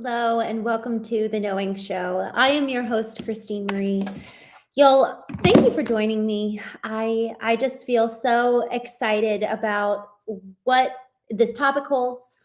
Hello and welcome to the Knowing Show. I am your host, Christene Marie. Y'all, thank you for joining me. I just feel so excited about what this topic holds,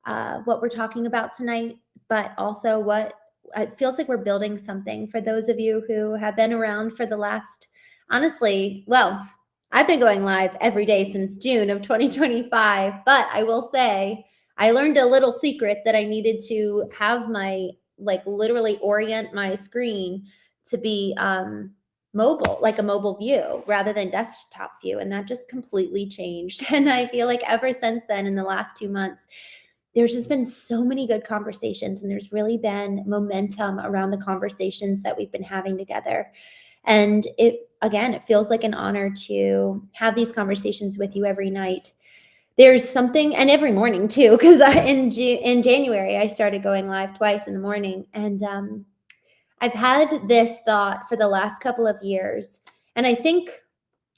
what we're talking about tonight, but also what it feels like we're building something for those of you who have been around for the last, honestly, well, I've been going live every day since June of 2025, but I will say, I learned a little secret that I needed to have my, like, literally orient my screen to be mobile, like a mobile view rather than desktop view. And that just completely changed. And I feel like ever since then, in the last 2 months, there's just been so many good conversations, and there's really been momentum around the conversations that we've been having together. And it feels like an honor to have these conversations with you every night. There's something, and every morning too, because in January, I started going live twice in the morning. And I've had this thought for the last couple of years. And I think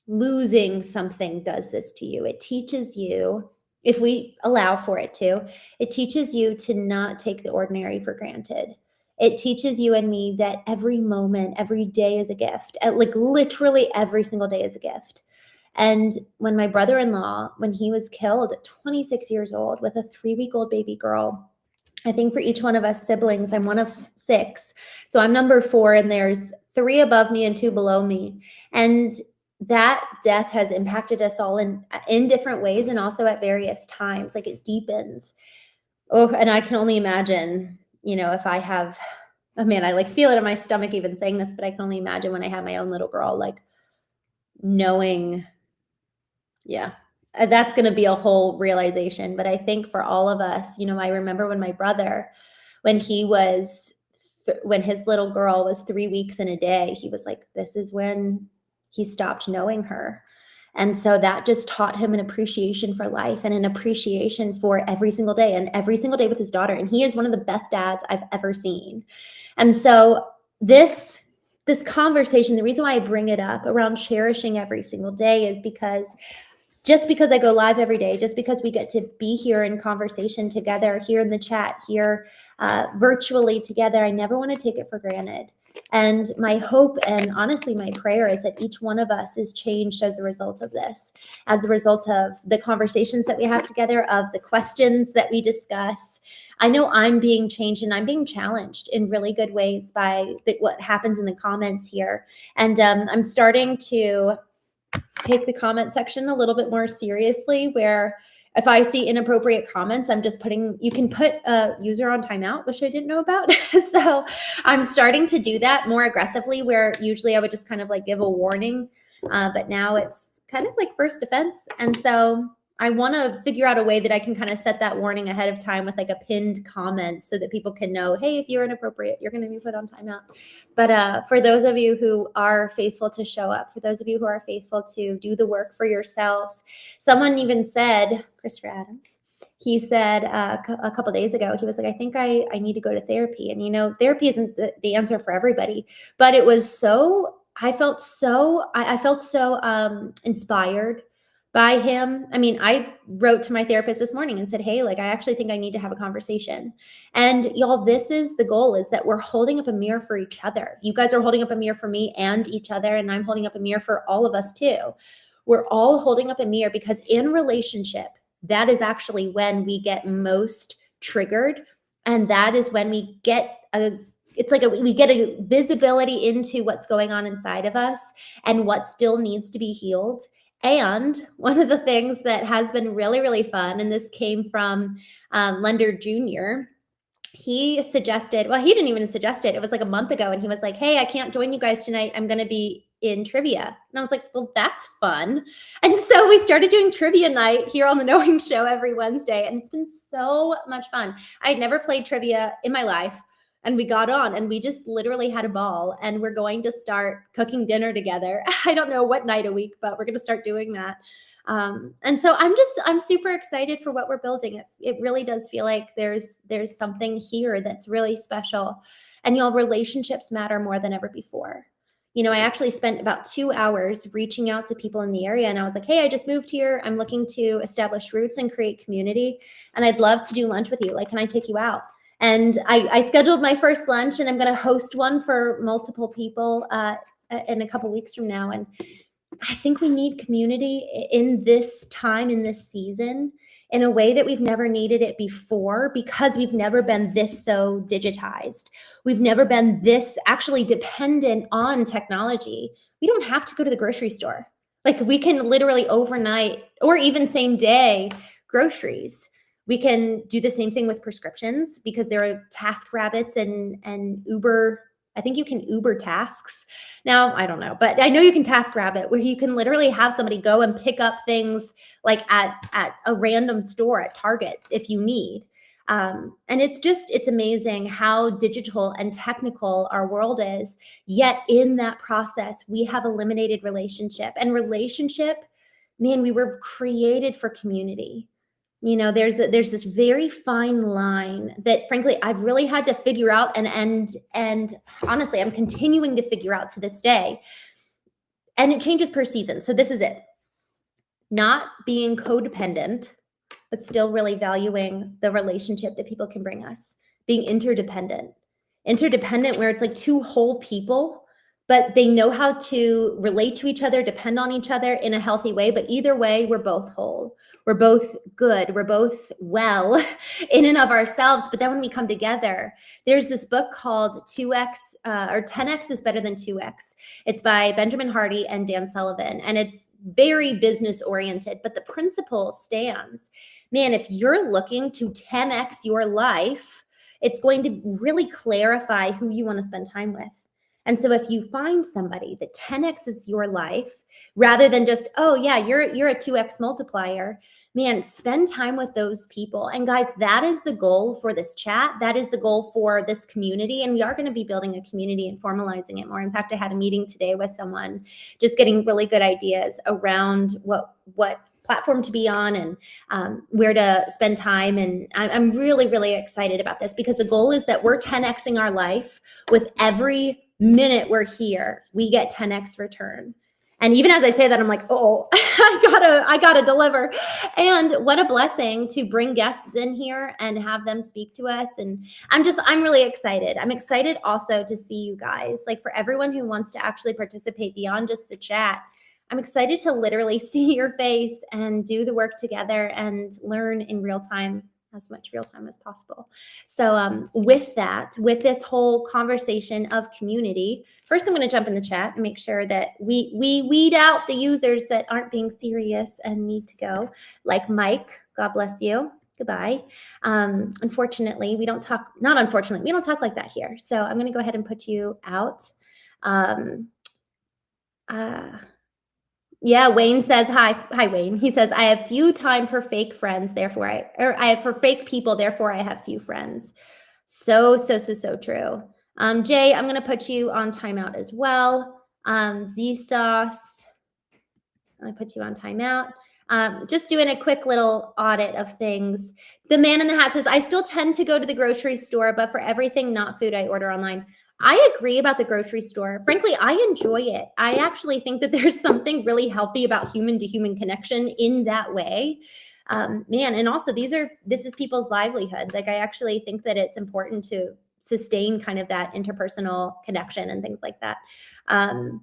losing something does this to you. It teaches you, if we allow for it to, it teaches you to not take the ordinary for granted. It teaches you and me that every moment, every day is a gift. Like literally every single day is a gift. And when my brother-in-law, when he was killed at 26 years old with a 3-week-old baby girl, I think for each one of us siblings, I'm one of 6. So I'm number 4, and there's 3 above me and 2 below me. And that death has impacted us all in different ways, and also at various times. Like, it deepens. Oh, and I can only imagine, if I have, oh man, I like feel it in my stomach even saying this, but I can only imagine when I have my own little girl, like knowing, yeah, that's going to be a whole realization. But I think for all of us, I remember when my brother, when his little girl was 3 weeks and a day, he was like, this is when he stopped knowing her. And so that just taught him an appreciation for life and an appreciation for every single day, and every single day with his daughter. And he is one of the best dads I've ever seen. And so this conversation, the reason why I bring it up around cherishing every single day is because just because I go live every day, just because we get to be here in conversation together, here in the chat, here virtually together, I never want to take it for granted. And my hope, and honestly my prayer, is that each one of us is changed as a result of this, as a result of the conversations that we have together, of the questions that we discuss. I know I'm being changed, and I'm being challenged in really good ways by what happens in the comments here. And I'm starting to take the comment section a little bit more seriously, where if I see inappropriate comments, I'm just you can put a user on timeout, which I didn't know about. So I'm starting to do that more aggressively, where usually I would just kind of like give a warning, but now it's kind of like first offense. And so I want to figure out a way that I can kind of set that warning ahead of time with like a pinned comment, so that people can know, hey, if you're inappropriate, you're going to be put on timeout. But for those of you who are faithful to show up, for those of you who are faithful to do the work for yourselves, someone even said, Christopher Adams, he said a couple days ago, he was like, I think I need to go to therapy. And, therapy isn't the answer for everybody, but it was so, I felt so inspired by him. I mean, I wrote to my therapist this morning and said, hey, like, I actually think I need to have a conversation. And y'all, this is the goal, is that we're holding up a mirror for each other. You guys are holding up a mirror for me and each other, and I'm holding up a mirror for all of us too. We're all holding up a mirror, because in relationship, that is actually when we get most triggered. And that is when we get we get a visibility into what's going on inside of us and what still needs to be healed. And one of the things that has been really, really fun, and this came from Lender Jr., he suggested, well, he didn't even suggest it. It was like a month ago, and he was like, hey, I can't join you guys tonight. I'm going to be in trivia. And I was like, well, that's fun. And so we started doing trivia night here on the Knowing Show every Wednesday, and it's been so much fun. I had never played trivia in my life. And we got on, and we just literally had a ball, and we're going to start cooking dinner together. I don't know what night a week, but we're going to start doing that. And so I'm super excited for what we're building. It really does feel like there's something here that's really special. And y'all, relationships matter more than ever before. I actually spent about 2 hours reaching out to people in the area, and I was like, hey, I just moved here. I'm looking to establish roots and create community, and I'd love to do lunch with you. Like, can I take you out? And I scheduled my first lunch, and I'm going to host one for multiple people in a couple weeks from now. And I think we need community in this time, in this season, in a way that we've never needed it before, because we've never been this so digitized. We've never been this actually dependent on technology. We don't have to go to the grocery store. Like, we can literally overnight or even same day groceries. We can do the same thing with prescriptions, because there are task rabbits and Uber. I think you can Uber tasks now. I don't know, but I know you can task rabbit, where you can literally have somebody go and pick up things like at a random store at Target if you need. And it's amazing how digital and technical our world is. Yet in that process, we have eliminated relationship. And relationship, man, we were created for community. You know, there's this very fine line that, frankly, I've really had to figure out, and honestly, I'm continuing to figure out to this day. And it changes per season. So this is it. Not being codependent, but still really valuing the relationship that people can bring us. Being interdependent. Interdependent, where it's like two whole people, but they know how to relate to each other, depend on each other in a healthy way. But either way, we're both whole. We're both good. We're both well in and of ourselves. But then when we come together, there's this book called 2X or 10X is Better Than 2X. It's by Benjamin Hardy and Dan Sullivan. And it's very business oriented, but the principle stands. Man, if you're looking to 10X your life, it's going to really clarify who you want to spend time with. And so if you find somebody that 10X is your life, rather than just, oh yeah, you're a 2X multiplier, man, spend time with those people. And guys, that is the goal for this chat. That is the goal for this community. And we are going to be building a community and formalizing it more. In fact, I had a meeting today with someone, just getting really good ideas around what platform to be on and where to spend time. And I'm really, really excited about this, because the goal is that we're 10Xing our life. With every minute we're here, we get 10X return. And even as I say that, I'm like, oh, I gotta deliver. And what a blessing to bring guests in here and have them speak to us. And I'm really excited. I'm excited also to see you guys, like, for everyone who wants to actually participate beyond just the chat. I'm excited to literally see your face and do the work together and learn in real time, as much real time as possible. So with that, with this whole conversation of community, first I'm going to jump in the chat and make sure that we weed out the users that aren't being serious and need to go, like Mike. God bless you. Goodbye. Unfortunately, we don't talk, not unfortunately, we don't talk like that here. So I'm going to go ahead and put you out. Yeah, Wayne says, hi, Wayne. He says, I have few time for fake friends, therefore I have for fake people, therefore I have few friends. So true. Jay, I'm going to put you on timeout as well. Z-Sauce, I put you on timeout. Just doing a quick little audit of things. The man in the hat says, I still tend to go to the grocery store, but for everything not food, I order online. I agree about the grocery store. Frankly, I enjoy it. I actually think that there's something really healthy about human to human connection in that way. Man, and also this is people's livelihood. Like, I actually think that it's important to sustain kind of that interpersonal connection and things like that. All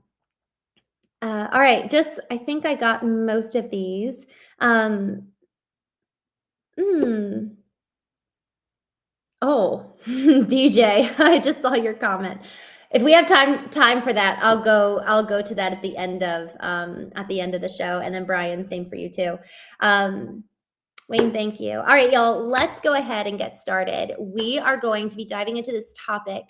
right, I think I got most of these. Oh, DJ, I just saw your comment. If we have time for that, I'll go to that at the end of the show. And then Brian, same for you too. Wayne, thank you. All right, y'all, let's go ahead and get started. We are going to be diving into this topic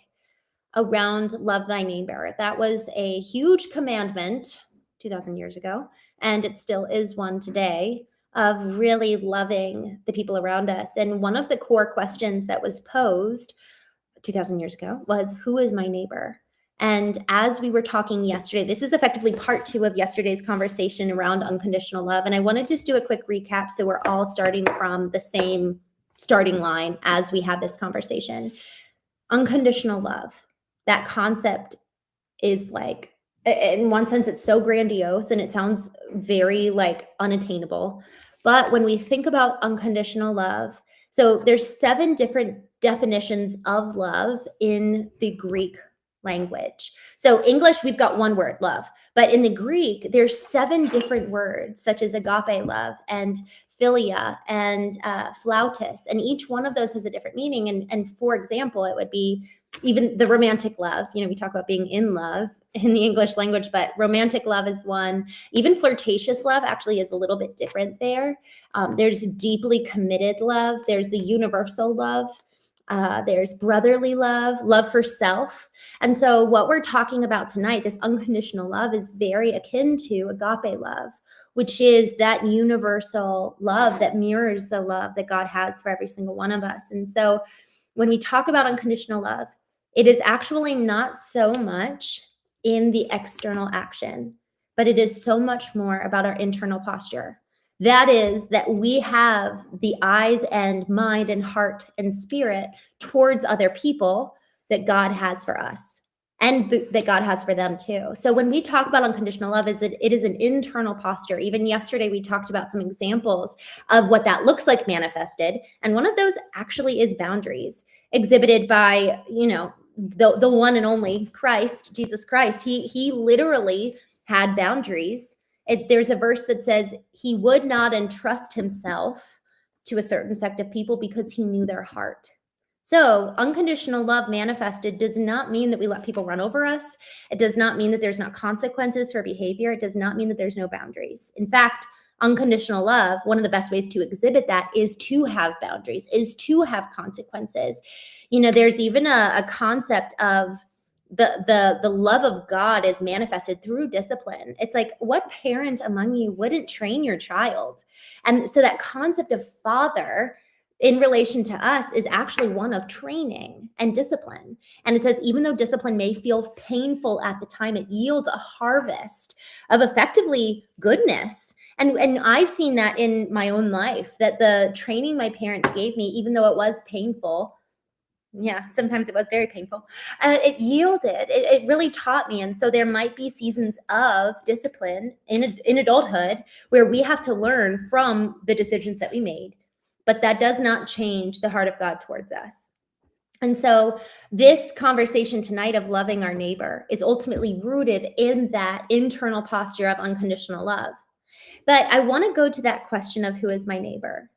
around love thy neighbor. That was a huge commandment 2,000 years ago, and it still is one today, of really loving the people around us. And one of the core questions that was posed 2,000 years ago was, who is my neighbor? And as we were talking yesterday, this is effectively part 2 of yesterday's conversation around unconditional love. And I want to just do a quick recap so we're all starting from the same starting line as we have this conversation. Unconditional love, that concept is like, in one sense, it's so grandiose and it sounds very like unattainable. But when we think about unconditional love, so there's 7 different definitions of love in the Greek language. So English, we've got one word, love, but in the Greek, there's 7 different words, such as agape love and philia and flautus, and each one of those has a different meaning. And for example, it would be even the romantic love. We talk about being in love in the English language, but romantic love is one. Even flirtatious love actually is a little bit different there. There's deeply committed love. There's the universal love. There's brotherly love, love for self. And so what we're talking about tonight, this unconditional love, is very akin to agape love, which is that universal love that mirrors the love that God has for every single one of us. And so when we talk about unconditional love, it is actually not so much in the external action, but it is so much more about our internal posture. That is, that we have the eyes and mind and heart and spirit towards other people that God has for us and that God has for them too. So when we talk about unconditional love, it is an internal posture. Even yesterday, we talked about some examples of what that looks like manifested. And one of those actually is boundaries exhibited by, the one and only Christ, Jesus Christ. He literally had boundaries. There's a verse that says he would not entrust himself to a certain sect of people because he knew their heart. So unconditional love manifested does not mean that we let people run over us. It does not mean that there's not consequences for behavior. It does not mean that there's no boundaries. In fact, unconditional love, one of the best ways to exhibit that is to have boundaries, is to have consequences. There's even a concept of the love of God is manifested through discipline. It's like, what parent among you wouldn't train your child? And so that concept of father in relation to us is actually one of training and discipline. And it says, even though discipline may feel painful at the time, it yields a harvest of effectively goodness. And I've seen that in my own life, that the training my parents gave me, even though it was painful, sometimes it was very painful, it yielded. It really taught me. And so there might be seasons of discipline in adulthood where we have to learn from the decisions that we made. But that does not change the heart of God towards us. And so this conversation tonight of loving our neighbor is ultimately rooted in that internal posture of unconditional love. But I want to go to that question of who is my neighbor.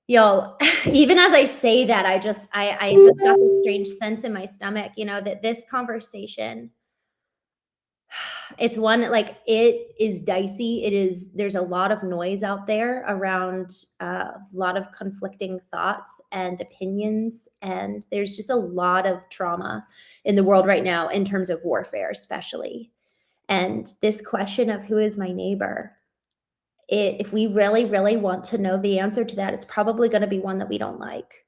Y'all, even as I say that, I just got this strange sense in my stomach, that this conversation, it's one, like, it is dicey. There's a lot of noise out there around a lot of conflicting thoughts and opinions. And there's just a lot of trauma in the world right now in terms of warfare, especially. And this question of who is my neighbor, if we really, really want to know the answer to that, it's probably going to be one that we don't like.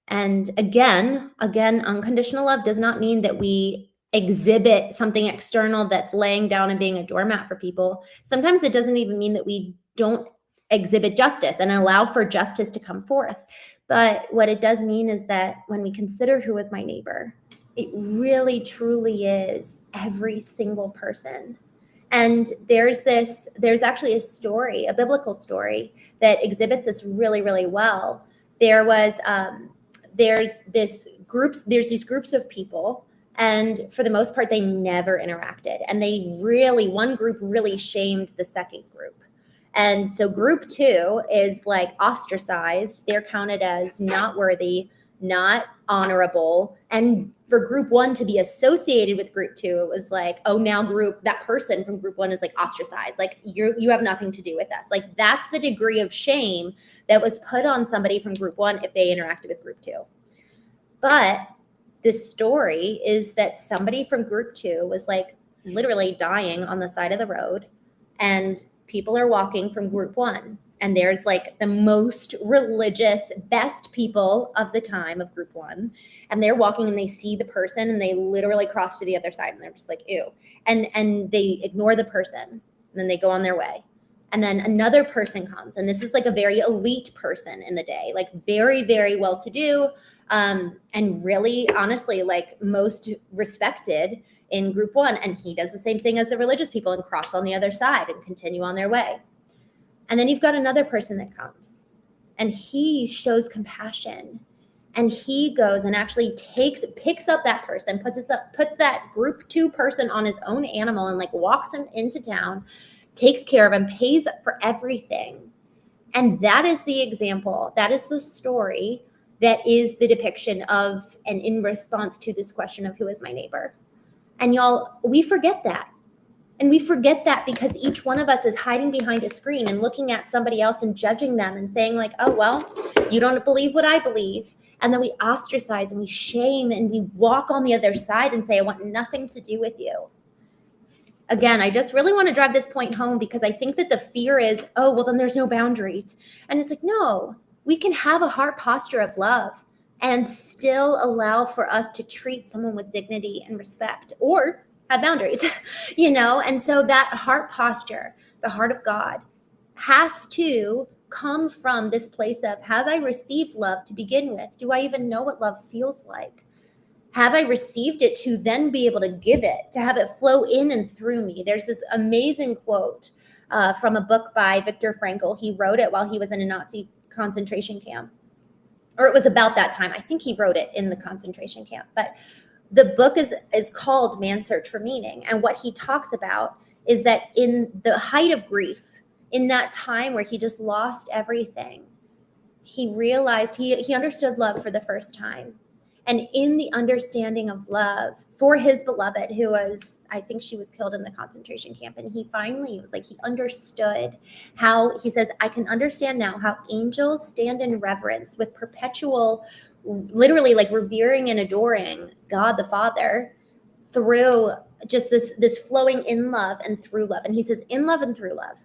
And again, unconditional love does not mean that we exhibit something external that's laying down and being a doormat for people. Sometimes it doesn't even mean that we don't exhibit justice and allow for justice to come forth. But what it does mean is that when we consider who is my neighbor, it really, truly is every single person. And there's actually a story, a biblical story, that exhibits this really, really well. There's these groups of people, and for the most part, they never interacted. And one group really shamed the second group. And so group 2 is like ostracized. They're counted as not worthy, not honorable. And for group 1 to be associated with group 2, it was like, oh, now that person from group 1 is like ostracized. Like, you have nothing to do with us. Like, that's the degree of shame that was put on somebody from group 1 if they interacted with group 2. But the story is that somebody from group 2 was like literally dying on the side of the road, and people are walking from group 1. And there's like the most religious, best people of the time of group 1. And they're walking and they see the person and they literally cross to the other side and they're just like, ew. And they ignore the person and then they go on their way. And then another person comes, and this is like a very elite person in the day, like very, very well-to-do, and really, honestly, like most respected in group 1. And he does the same thing as the religious people and cross on the other side and continue on their way. And then you've got another person that comes, and he shows compassion And he goes and actually picks up that person, puts that group 2 person on his own animal and like walks him into town, takes care of him, pays for everything. And that is the example. That is the story that is the depiction of and in response to this question of who is my neighbor. And y'all, we forget that. And we forget that because each one of us is hiding behind a screen and looking at somebody else and judging them and saying like, oh, well, you don't believe what I believe. And then we ostracize and we shame and we walk on the other side and say, I want nothing to do with you. Again, I just really want to drive this point home because I think that the fear is, oh, well, then there's no boundaries. And it's like, no, we can have a heart posture of love and still allow for us to treat someone with dignity and respect or have boundaries, And so that heart posture, the heart of God, has to come from this place of, have I received love to begin with? Do I even know what love feels like? Have I received it to then be able to give it, to have it flow in and through me? There's this amazing quote from a book by Viktor Frankl. He wrote it while he was in a Nazi concentration camp, or it was about that time. I think he wrote it in the concentration camp, but the book is called Man's Search for Meaning. And what he talks about is that in the height of grief, in that time where he just lost everything, he realized he understood love for the first time. And in the understanding of love for his beloved, who was, I think she was killed in the concentration camp. And he finally was like, he understood how, he says, I can understand now how angels stand in reverence with perpetual, literally like revering and adoring God the Father through just this flowing in love and through love. And he says, in love and through love.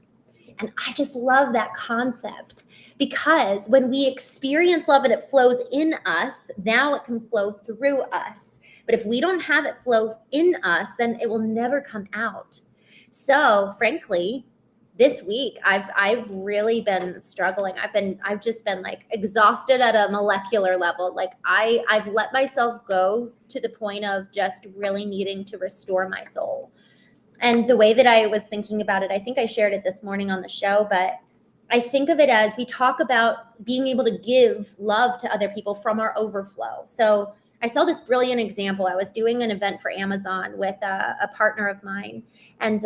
And I just love that concept because when we experience love and it flows in us, now it can flow through us. But if we don't have it flow in us, then it will never come out. So frankly, this week I've really been struggling. I've just been like exhausted at a molecular level. Like I've let myself go to the point of just really needing to restore my soul. And the way that I was thinking about it, I think I shared it this morning on the show, but I think of it as we talk about being able to give love to other people from our overflow. So I saw this brilliant example. I was doing an event for Amazon with a partner of mine. And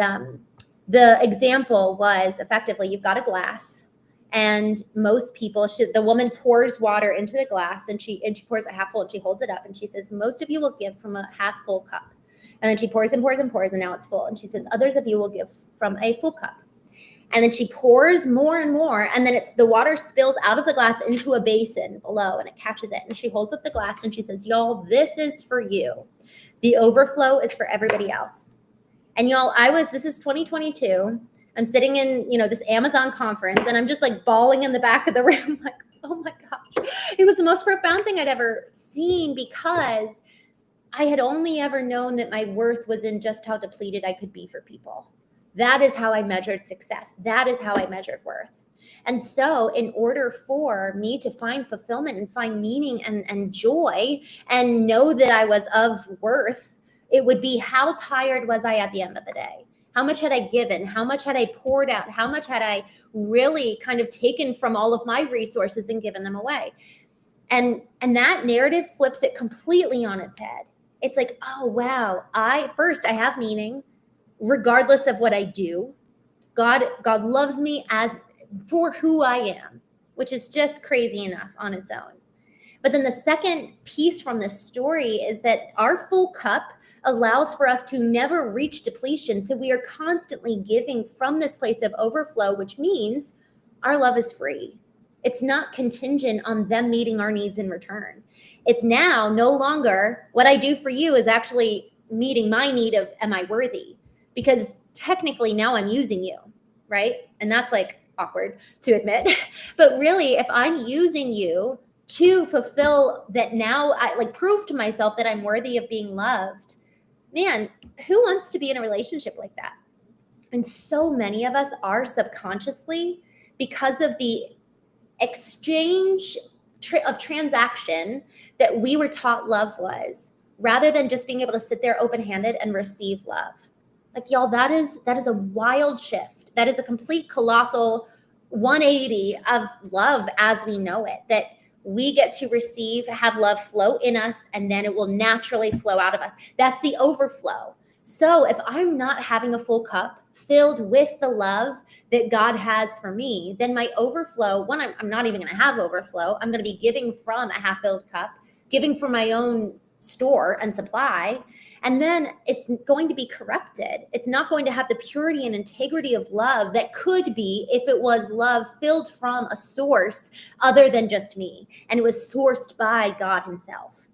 the example was effectively, you've got a glass and most people, the woman pours water into the glass and she pours it half full and she holds it up and she says, most of you will give from a half full cup. And then she pours and pours and pours, and now it's full. And she says, others of you will give from a full cup. And then she pours more and more, and then the water spills out of the glass into a basin below, and it catches it. And she holds up the glass, and she says, y'all, this is for you. The overflow is for everybody else. And y'all, this is 2022. I'm sitting in, this Amazon conference, and I'm just like bawling in the back of the room, like, oh my gosh. It was the most profound thing I'd ever seen because I had only ever known that my worth was in just how depleted I could be for people. That is how I measured success. That is how I measured worth. And so in order for me to find fulfillment and find meaning and joy and know that I was of worth, it would be how tired was I at the end of the day? How much had I given? How much had I poured out? How much had I really kind of taken from all of my resources and given them away? And that narrative flips it completely on its head. It's like, oh, wow, I have meaning regardless of what I do. God loves me for who I am, which is just crazy enough on its own. But then the second piece from this story is that our full cup allows for us to never reach depletion. So we are constantly giving from this place of overflow, which means our love is free. It's not contingent on them meeting our needs in return. It's now no longer what I do for you is actually meeting my need of, am I worthy? Because technically now I'm using you, right? And that's like awkward to admit. But really, if I'm using you to fulfill that, now I like prove to myself that I'm worthy of being loved, man, who wants to be in a relationship like that? And so many of us are subconsciously, because of the exchange of transaction that we were taught love was, rather than just being able to sit there open-handed and receive love. Like, y'all, that is a wild shift. That is a complete colossal 180 of love as we know it, that we get to receive, have love flow in us, and then it will naturally flow out of us. That's the overflow. So if I'm not having a full cup filled with the love that God has for me, then my overflow, one, I'm not even going to have overflow. I'm going to be giving from a half-filled cup, giving from my own store and supply, and then it's going to be corrupted. It's not going to have the purity and integrity of love that could be if it was love filled from a source other than just me, and it was sourced by God himself.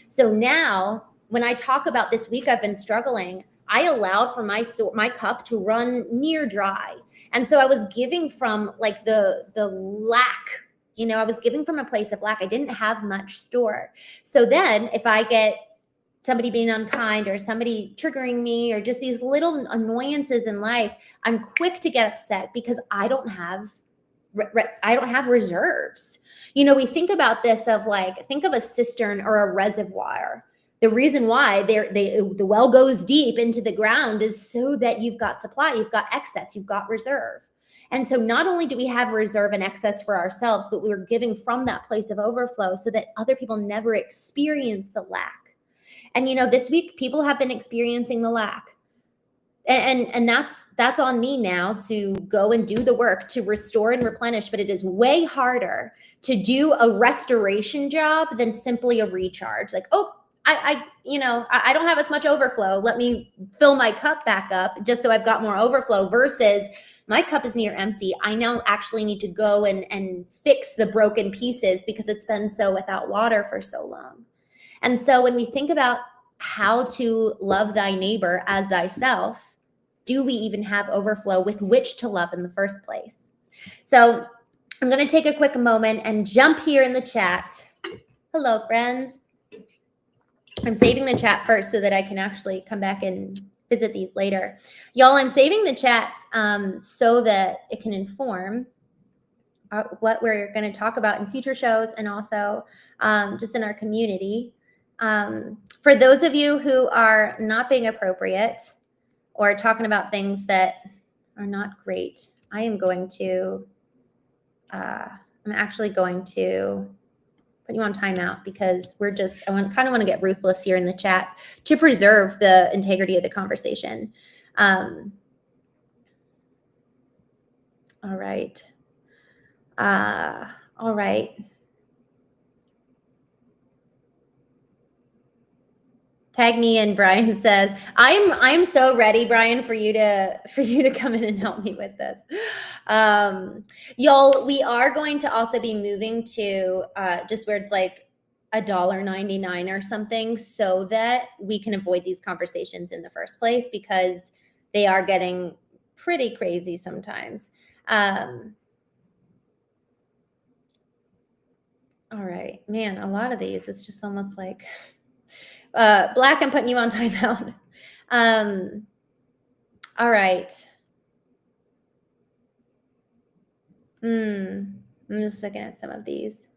So now when I talk about this week I've been struggling, I allowed for my cup to run near dry. And so I was giving from like the lack, I was giving from a place of lack. I didn't have much stored. So then if I get somebody being unkind or somebody triggering me or just these little annoyances in life, I'm quick to get upset because I don't have reserves. We think about this of like, think of a cistern or a reservoir. The reason why the well goes deep into the ground is so that you've got supply, you've got excess, you've got reserve. And so not only do we have reserve and excess for ourselves, but we're giving from that place of overflow so that other people never experience the lack. And, this week people have been experiencing the lack. And that's on me now to go and do the work to restore and replenish. But it is way harder to do a restoration job than simply a recharge. Like, oh, I don't have as much overflow. Let me fill my cup back up just so I've got more overflow, versus my cup is near empty. I now actually need to go and fix the broken pieces because it's been so without water for so long. And so when we think about how to love thy neighbor as thyself, do we even have overflow with which to love in the first place? So I'm going to take a quick moment and jump here in the chat. Hello, friends. I'm saving the chat first so that I can actually come back and visit these later. Y'all, I'm saving the chats so that it can inform what we're going to talk about in future shows, and also just in our community. For those of you who are not being appropriate or talking about things that are not great, I'm actually going to put you on timeout because I kind of want to get ruthless here in the chat to preserve the integrity of the conversation. All right. All right. Tag me in, Brian says. I'm so ready, Brian, for you to come in and help me with this. Y'all, we are going to also be moving to just where it's like $1.99 or something, so that we can avoid these conversations in the first place, because they are getting pretty crazy sometimes. All right, man, a lot of these, it's just almost like Black, I'm putting you on timeout. All right. I'm just looking at some of these.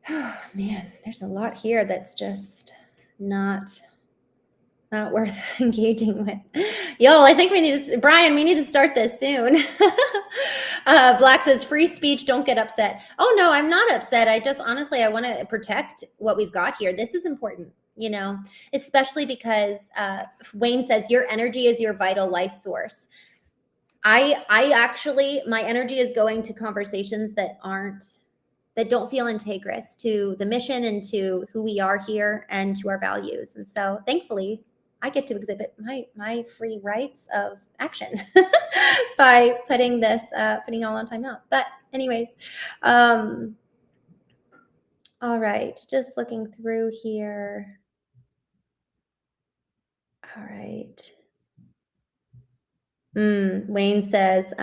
Oh, man, there's a lot here that's just not worth engaging with. Y'all, I think Brian, we need to start this soon. Black says, free speech, don't get upset. Oh, no, I'm not upset. I just, honestly, I want to protect what we've got here. This is important, especially because Wayne says, your energy is your vital life source. I actually, my energy is going to conversations that don't feel integrous to the mission and to who we are here and to our values. And so thankfully, I get to exhibit my free rights of action by putting y'all on timeout. But anyways, all right, just looking through here. All right. Wayne says,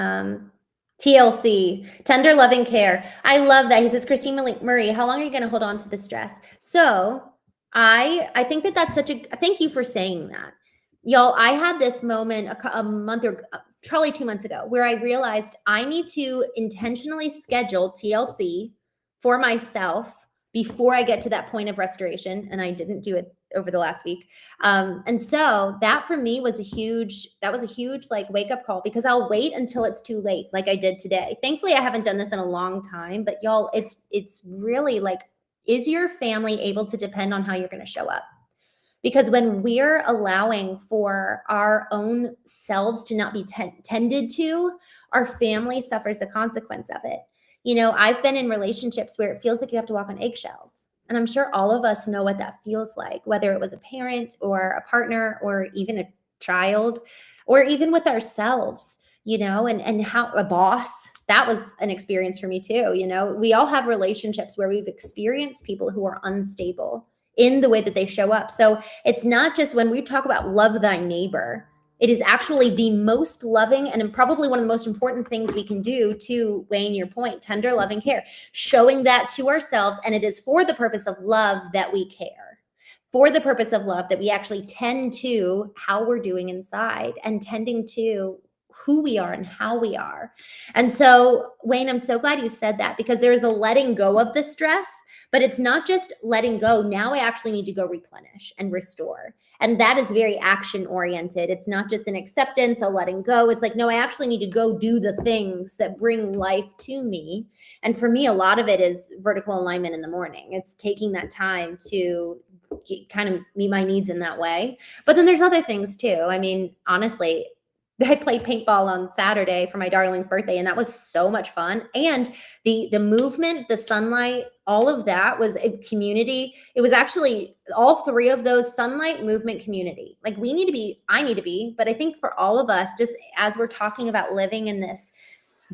TLC, tender loving care. I love that. He says, Christene Marie, how long are you going to hold on to the stress? So I think that's thank you for saying that. Y'all, I had this moment a month or probably 2 months ago where I realized I need to intentionally schedule TLC for myself before I get to that point of restoration. And I didn't do it over the last week. And so that for me was a huge like wake up call, because I'll wait until it's too late, like I did today. Thankfully, I haven't done this in a long time, but y'all, it's really like, is your family able to depend on how you're going to show up? Because when we're allowing for our own selves to not be tended to, our family suffers the consequence of it. I've been in relationships where it feels like you have to walk on eggshells. And I'm sure all of us know what that feels like, whether it was a parent or a partner or even a child, or even with ourselves, and how a boss, that was an experience for me too. We all have relationships where we've experienced people who are unstable in the way that they show up. So it's not just when we talk about love thy neighbor, it is actually the most loving and probably one of the most important things we can do, to Wayne, your point, tender, loving care, showing that to ourselves. And it is for the purpose of love that we care, for the purpose of love that we actually tend to how we're doing inside and tending to who we are and how we are. And so, Wayne, I'm so glad you said that, because there is a letting go of the stress, but it's not just letting go. Now I actually need to go replenish and restore. And that is very action oriented. It's not just an acceptance, a letting go. It's like, no, I actually need to go do the things that bring life to me. And for me, a lot of it is vertical alignment in the morning. It's taking that time to kind of meet my needs in that way. But then there's other things too. I mean, honestly, I played paintball on Saturday for my darling's birthday, and that was so much fun. And the movement, the sunlight, all of that was a community. It was actually all three of those: sunlight, movement, community. Like I need to be, but I think for all of us, just as we're talking about living in this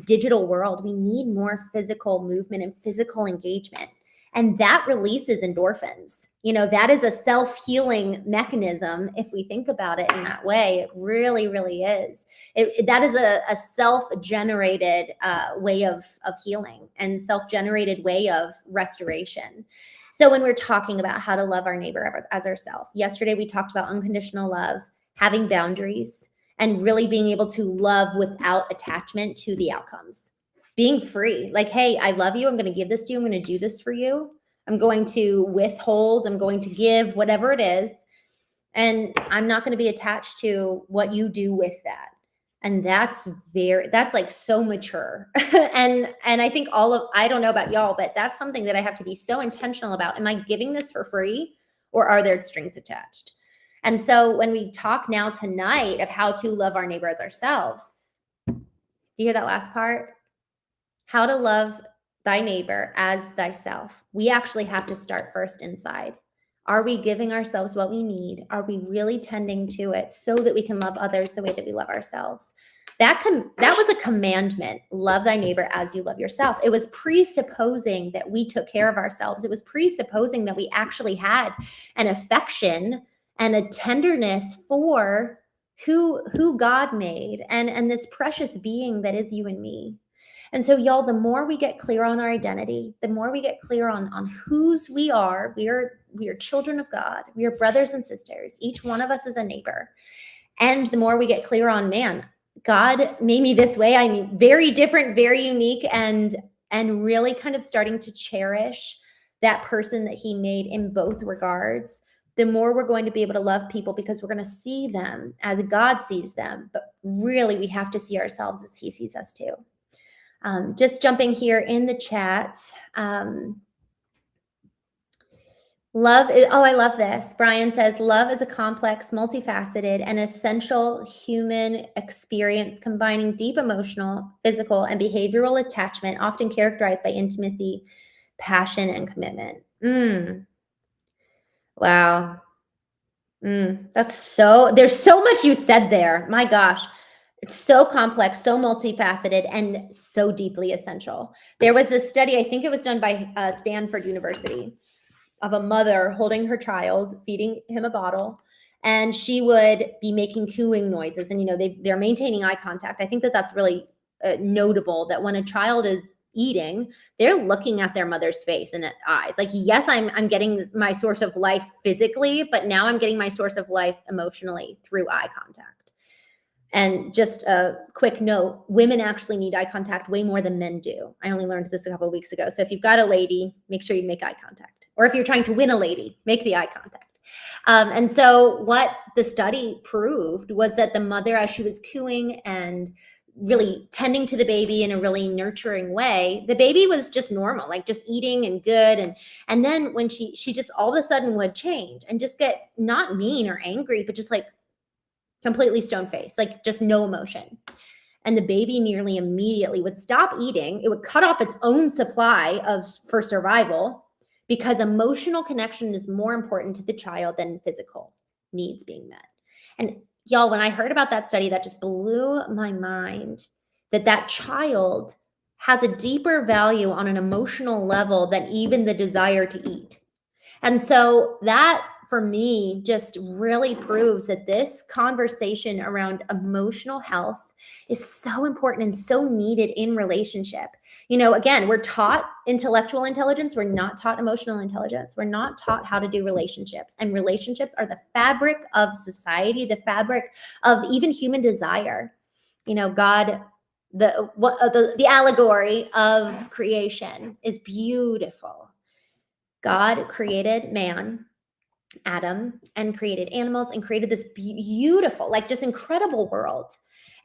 digital world, we need more physical movement and physical engagement. And that releases endorphins. That is a self-healing mechanism. If we think about it in that way, it really, really is. That is a self-generated way of healing and self-generated way of restoration. So when we're talking about how to love our neighbor as ourselves, yesterday we talked about unconditional love, having boundaries, and really being able to love without attachment to the outcomes. Being free, like, hey, I love you. I'm going to give this to you. I'm going to do this for you. I'm going to withhold. I'm going to give, whatever it is. And I'm not going to be attached to what you do with that. And that's like so mature. and I think I don't know about y'all, but that's something that I have to be so intentional about. Am I giving this for free, or are there strings attached? And so when we talk now tonight of how to love our neighbor as ourselves, do you hear that last part? How to love thy neighbor as thyself. We actually have to start first inside. Are we giving ourselves what we need? Are we really tending to it so that we can love others the way that we love ourselves? That was a commandment. Love thy neighbor as you love yourself. It was presupposing that we took care of ourselves. It was presupposing that we actually had an affection and a tenderness for who God made and this precious being that is you and me. And so, y'all, the more we get clear on our identity, the more we get clear on whose we are children of God. We are brothers and sisters. Each one of us is a neighbor. And the more we get clear on, man, God made me this way. I'm very different, very unique, and really kind of starting to cherish that person that he made in both regards, the more we're going to be able to love people, because we're going to see them as God sees them. But really, we have to see ourselves as he sees us too. Just jumping here in the chat. Love is, I love this. Brian says, love is a complex, multifaceted, and essential human experience combining deep emotional, physical, and behavioral attachment, often characterized by intimacy, passion, and commitment. Wow. There's so much you said there. My gosh. It's so complex, so multifaceted, and so deeply essential. There was a study, I think it was done by Stanford University, of a mother holding her child, feeding him a bottle, and she would be making cooing noises. And, they're maintaining eye contact. I think that's really notable, that when a child is eating, they're looking at their mother's face and eyes. Like, yes, I'm getting my source of life physically, but now I'm getting my source of life emotionally through eye contact. And just a quick note, women actually need eye contact way more than men do. I only learned this a couple of weeks ago. So if you've got a lady, make sure you make eye contact. Or if you're trying to win a lady, make the eye contact. And so what the study proved was that the mother, as she was cooing and really tending to the baby in a really nurturing way, the baby was just normal, like just eating and good. And then when she just all of a sudden would change and just get not mean or angry, but just like completely stone faced, like just no emotion. And the baby nearly immediately would stop eating. It would cut off its own supply for survival, because emotional connection is more important to the child than physical needs being met. And y'all, when I heard about that study, that just blew my mind, that child has a deeper value on an emotional level than even the desire to eat. And so that, for me, just really proves that this conversation around emotional health is so important and so needed in relationship. Again, we're taught intellectual intelligence. We're not taught emotional intelligence. We're not taught how to do relationships. And relationships are the fabric of society, the fabric of even human desire. God, the allegory of creation is beautiful. God created man, Adam, and created animals and created this beautiful, like just incredible world.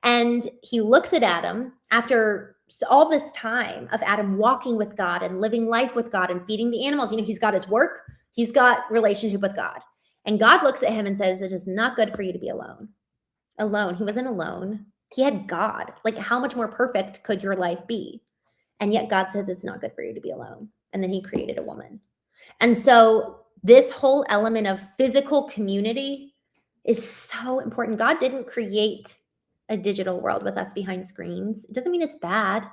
And he looks at Adam after all this time of Adam walking with God and living life with God and feeding the animals. He's got his work, he's got relationship with God. And God looks at him and says, it is not good for you to be alone. He wasn't alone. He had God. Like, how much more perfect could your life be? And yet God says it's not good for you to be alone. And then he created a woman. And so this whole element of physical community is so important. God didn't create a digital world with us behind screens. It doesn't mean it's bad.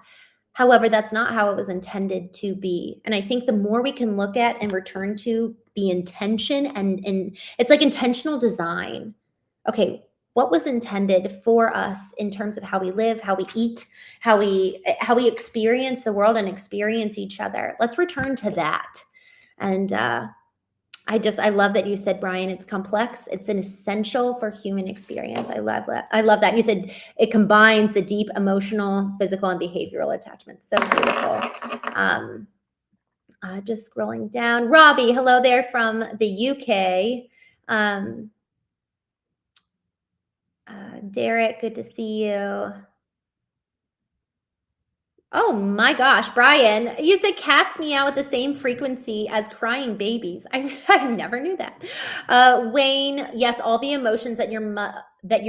However, that's not how it was intended to be. And I think the more we can look at and return to the intention, and it's like intentional design. Okay, what was intended for us in terms of how we live, how we eat, how we experience the world and experience each other. Let's return to that. And I love that you said, Brian, it's complex. It's an essential for human experience. I love that. You said it combines the deep emotional, physical, and behavioral attachments. So beautiful. Just scrolling down. Robbie, hello there from the UK. Derek, good to see you. Oh my gosh, Brian, you said cats meow with the same frequency as crying babies. I never knew that. Wayne, yes, all the emotions that your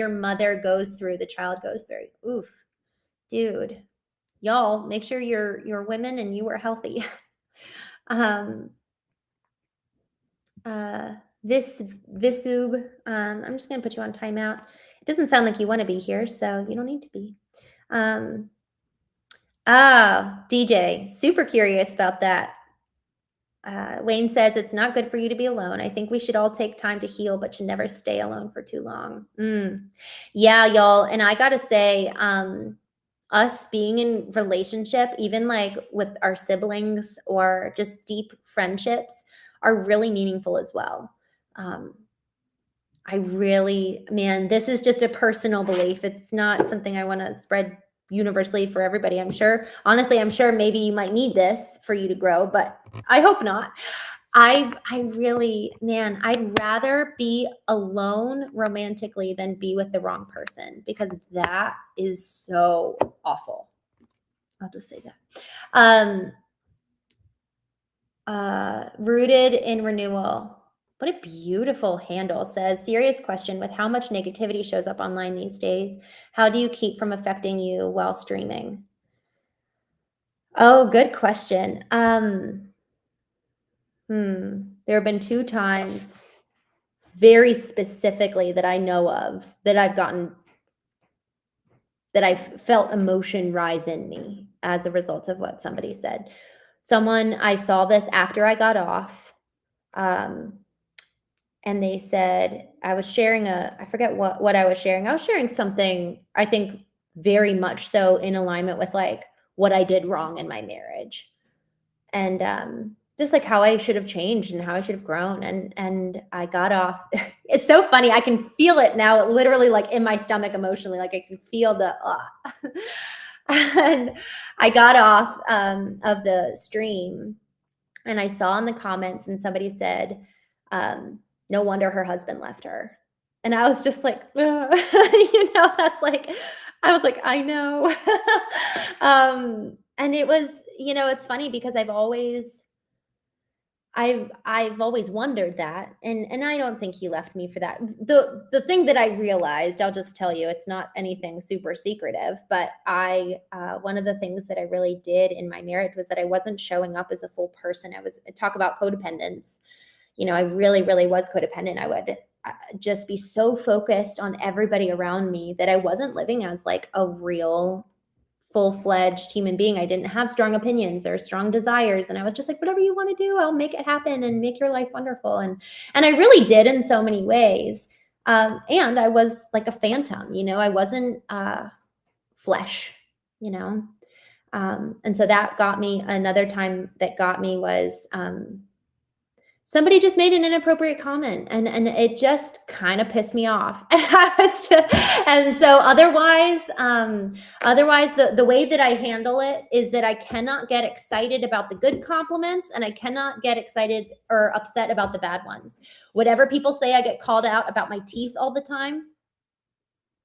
mother goes through, the child goes through. Oof, dude, y'all, make sure you're women and you are healthy. Visub, I'm just gonna put you on timeout. It doesn't sound like you want to be here, so you don't need to be. DJ, super curious about that. Wayne says it's not good for you to be alone. I think we should all take time to heal, but should never stay alone for too long. Yeah, y'all. And I gotta say, us being in relationship, even like with our siblings or just deep friendships, are really meaningful as well. This is just a personal belief. It's not something I want to spread universally for everybody. I'm sure maybe you might need this for you to grow, but I hope not. I'd rather be alone romantically than be with the wrong person, because that is so awful. I'll just say that. Rooted in renewal. What a beautiful handle. Says, serious question, with how much negativity shows up online these days, how do you keep from affecting you while streaming? Oh, good question. There have been 2 times very specifically that I know of that I've felt emotion rise in me as a result of what somebody said. I saw this after I got off. And they said, I was sharing I forget what I was sharing. I was sharing something, I think, very much so in alignment with like what I did wrong in my marriage. And just like how I should have changed and how I should have grown. And I got off. It's so funny. I can feel it now, literally like in my stomach emotionally, like I can feel the, and I got off of the stream, and I saw in the comments, and somebody said, No wonder her husband left her. And I was just like, that's like, I was like, I know. And it was, it's funny because I've always wondered that, and I don't think he left me for that. The thing that I realized, I'll just tell you, it's not anything super secretive, but one of the things that I really did in my marriage was that I wasn't showing up as a full person. I was talk about codependence. I really, really was codependent. I would just be so focused on everybody around me that I wasn't living as like a real full-fledged human being. I didn't have strong opinions or strong desires, and I was just like, whatever you want to do, I'll make it happen and make your life wonderful. And I really did in so many ways. And I was like a phantom. I wasn't flesh. you know and so that got me. Another time that got me was somebody just made an inappropriate comment, and it just kind of pissed me off. And so otherwise the way that I handle it is that I cannot get excited about the good compliments, and I cannot get excited or upset about the bad ones. Whatever people say, I get called out about my teeth all the time,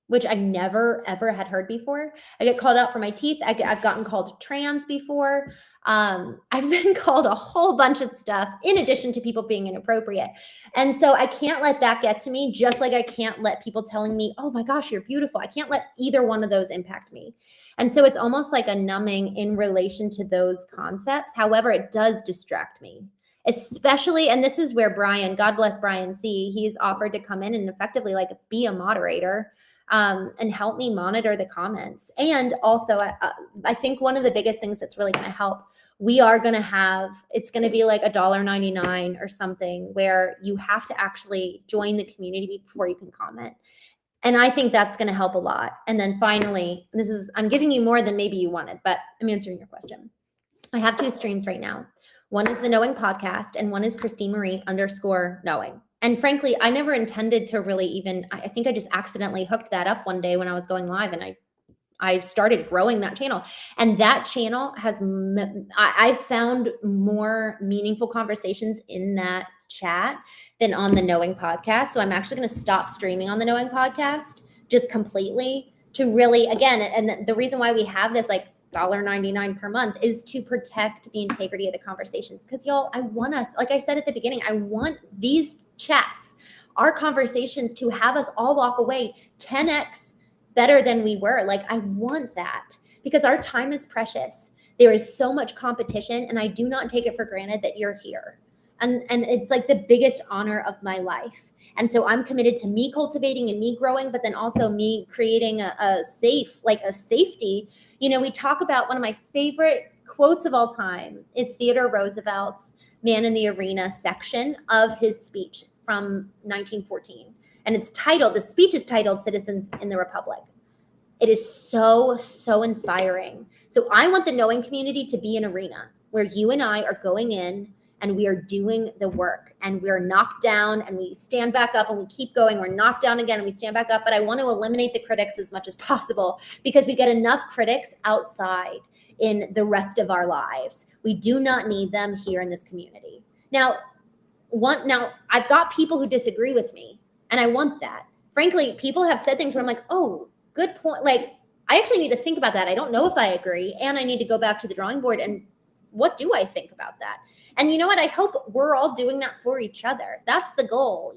which I never, ever had heard before. I get called out for my teeth. I've gotten called trans before. I've been called a whole bunch of stuff in addition to people being inappropriate. And so I can't let that get to me, just like I can't let people telling me, oh my gosh, you're beautiful. I can't let either one of those impact me. And so it's almost like a numbing in relation to those concepts. However, it does distract me. Especially, and this is where Brian, God bless Brian C., he's offered to come in and effectively like be a moderator and help me monitor the comments. And also, I think one of the biggest things that's really going to help, we are going to have, it's going to be like $1.99 or something where you have to actually join the community before you can comment. And I think that's going to help a lot. And then finally, I'm giving you more than maybe you wanted, but I'm answering your question. I have 2 streams right now. One is the Knowing podcast, and one is Christene Marie _knowing. And frankly, I never intended to really even, I think I just accidentally hooked that up one day when I was going live, and I started growing that channel. And that channel has, I found more meaningful conversations in that chat than on the Knowing podcast. So I'm actually going to stop streaming on the Knowing podcast just completely to really, again, and the reason why we have this like $1.99 per month is to protect the integrity of the conversations. Because y'all, I want us, like I said at the beginning, I want these chats, our conversations, to have us all walk away 10x better than we were. Like, I want that because our time is precious. There is so much competition, and I do not take it for granted that you're here. And it's like the biggest honor of my life. And so I'm committed to me cultivating and me growing, but then also me creating a safety. We talk about, one of my favorite quotes of all time is Theodore Roosevelt's Man in the Arena section of his speech from 1914. And the speech is titled Citizens in the Republic. It is so, so inspiring. So I want the Knowing community to be an arena where you and I are going in and we are doing the work, and we're knocked down and we stand back up and we keep going. We're knocked down again and we stand back up. But I want to eliminate the critics as much as possible, because we get enough critics outside in the rest of our lives. We do not need them here in this community. Now I've got people who disagree with me, and I want that. Frankly, people have said things where I'm like, oh, good point. Like, I actually need to think about that. I don't know if I agree, and I need to go back to the drawing board and what do I think about that? And you know what? I hope we're all doing that for each other. That's the goal.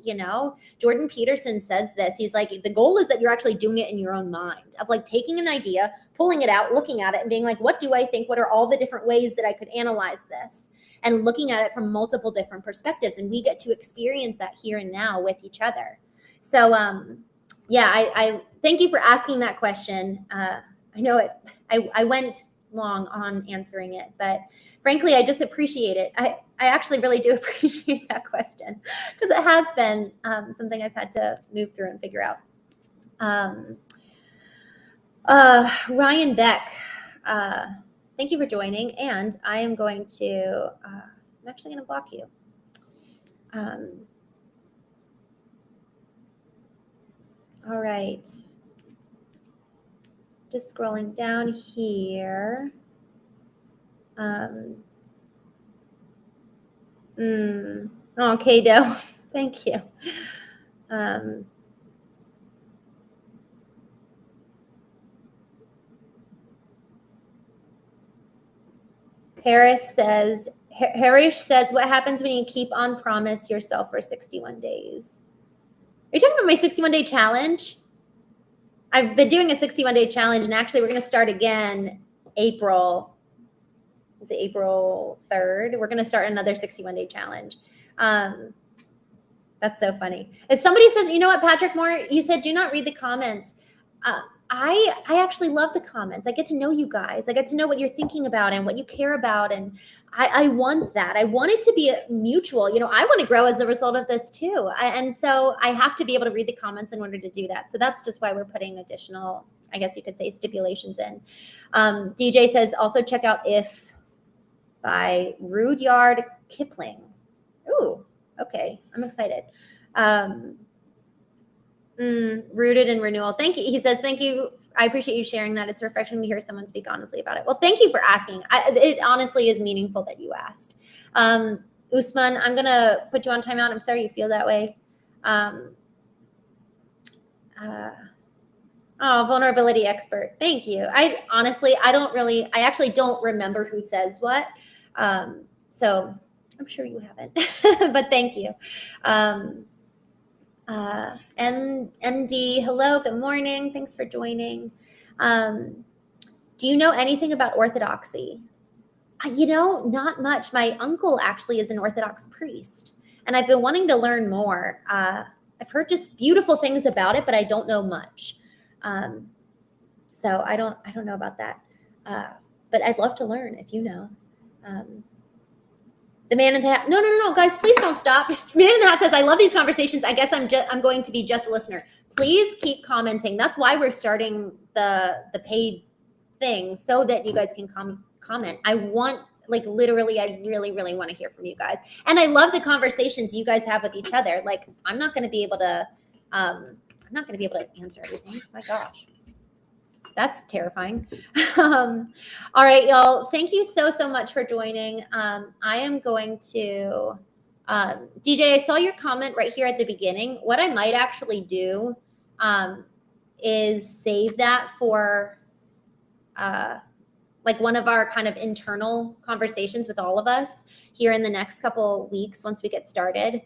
Jordan Peterson says this. He's like, the goal is that you're actually doing it in your own mind, of like taking an idea, pulling it out, looking at it and being like, what do I think? What are all the different ways that I could analyze this? And looking at it from multiple different perspectives. And we get to experience that here and now with each other. So, I thank you for asking that question. I know I went long on answering it, but frankly, I just appreciate it. I actually really do appreciate that question, because it has been something I've had to move through and figure out. Ryan Beck, thank you for joining. And I am going to, I'm actually going to block you. All right. Just scrolling down here. Oh, Kado. Thank you. Harris says, what happens when you keep on promise yourself for 61 days? Are you talking about my 61-day challenge? I've been doing a 61-day challenge, and actually we're going to start again April 3rd. We're going to start another 61-day challenge. That's so funny. If somebody says, you know what, Patrick Moore, you said do not read the comments. I actually love the comments. I get to know you guys. I get to know what you're thinking about and what you care about. And I want that. I want it to be mutual. You know, I want to grow as a result of this too. And so I have to be able to read the comments in order to do that. So that's just why we're putting additional, I guess you could say, stipulations in. DJ says, also check out If by Rudyard Kipling. Ooh, okay. I'm excited. Rooted in renewal. Thank you. He says, thank you. I appreciate you sharing that. It's refreshing to hear someone speak honestly about it. Well, thank you for asking. It honestly is meaningful that you asked. Usman, I'm going to put you on timeout. I'm sorry you feel that way. Vulnerability expert. Thank you. I actually don't remember who says what. So I'm sure you haven't, but thank you. MD, hello, good morning. Thanks for joining. Do you know anything about Orthodoxy? You know, not much. My uncle actually is an Orthodox priest, and I've been wanting to learn more. I've heard just beautiful things about it, but I don't know much. So I don't know about that. But I'd love to learn if you know. The man in the hat. No, guys, please don't stop. Man in the hat says, I love these conversations. I guess I'm going to be just a listener. Please keep commenting. That's why we're starting the paid thing, so that you guys can comment. I want, like, literally, I really, really want to hear from you guys. And I love the conversations you guys have with each other. Like, I'm not going to be able to answer everything. My gosh. That's terrifying. All right, y'all. Thank you so much for joining. I am going to, DJ, I saw your comment right here at the beginning. What I might actually do is save that for like one of our kind of internal conversations with all of us here in the next couple weeks once we get started.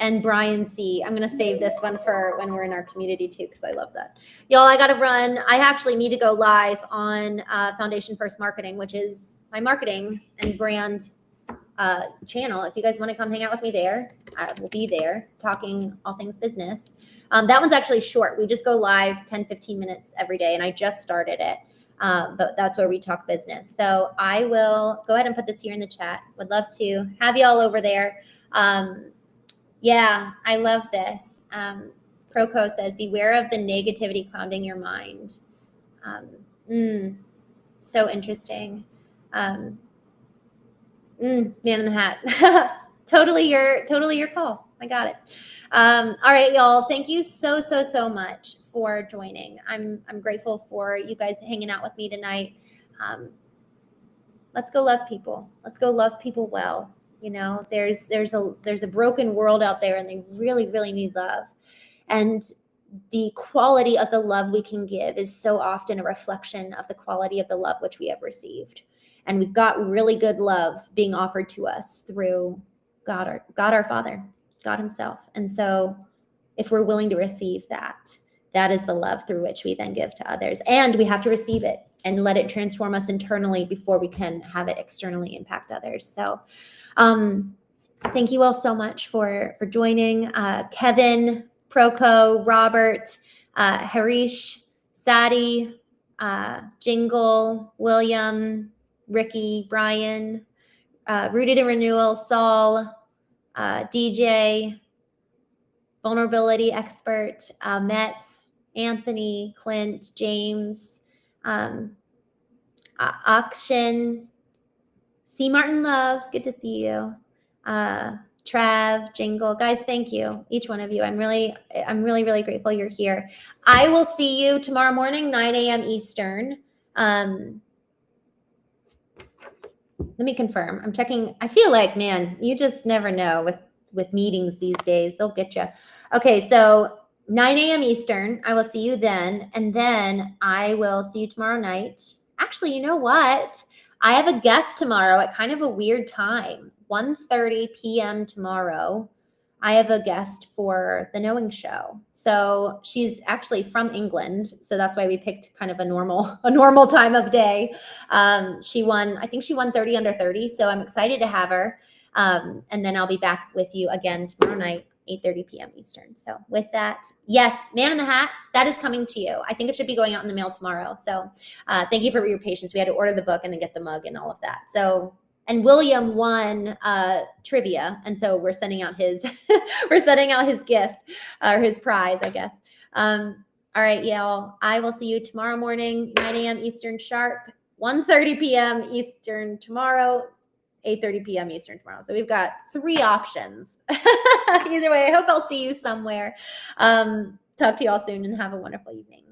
And Brian C. I'm going to save this one for when we're in our community too, because I love that. Y'all, I got to run. I actually need to go live on Foundation First Marketing, which is my marketing and brand channel. If you guys want to come hang out with me there, I will be there talking all things business. That one's actually short. We just go live 10, 15 minutes every day, and I just started it. But that's where we talk business. So I will go ahead and put this here in the chat. Would love to have you all over there. Yeah, I love this. Proco says, beware of the negativity clouding your mind. So interesting. Man in the hat. Totally your call. I got it. All right, y'all. Thank you so much for joining. I'm grateful for you guys hanging out with me tonight. Let's go love people. Let's go love people well. You know, there's a broken world out there, and they really, really need love. And the quality of the love we can give is so often a reflection of the quality of the love which we have received. And we've got really good love being offered to us through God our Father, God himself. And so if we're willing to receive that, that is the love through which we then give to others. And we have to receive it and let it transform us internally before we can have it externally impact others. So thank you all so much for joining. Kevin, Proco, Robert, Harish, Sadie, Jingle, William, Ricky, Brian, Rooted in Renewal, Saul, DJ, Vulnerability Expert, Met, Anthony, Clint, James, Akshin, C. Martin Love, good to see you. Trav, Jingle, guys, thank you, each one of you. I'm really, really grateful you're here. I will see you tomorrow morning, 9 a.m. Eastern. Let me confirm. I'm checking. I feel like, man, you just never know with meetings these days. They'll get you. Okay, so 9 a.m. Eastern. I will see you then. And then I will see you tomorrow night. Actually, you know what? I have a guest tomorrow at kind of a weird time, 1:30 p.m. tomorrow. I have a guest for the Knowing Show. So she's actually from England. So that's why we picked kind of a normal time of day. She won, I think she won 30 under 30. So I'm excited to have her. And then I'll be back with you again tomorrow night, 8:30 p.m. Eastern. So with that, yes, Man in the Hat, that is coming to you. I think it should be going out in the mail tomorrow. So thank you for your patience. We had to order the book and then get the mug and all of that. So, and William won trivia. And so we're sending out his, we're sending out his gift or his prize, I guess. All right, y'all, I will see you tomorrow morning, 9 a.m. Eastern sharp, 1:30 p.m. Eastern tomorrow, 8:30 p.m. Eastern tomorrow. So we've got 3 options. Either way, I hope I'll see you somewhere. Talk to you all soon and have a wonderful evening.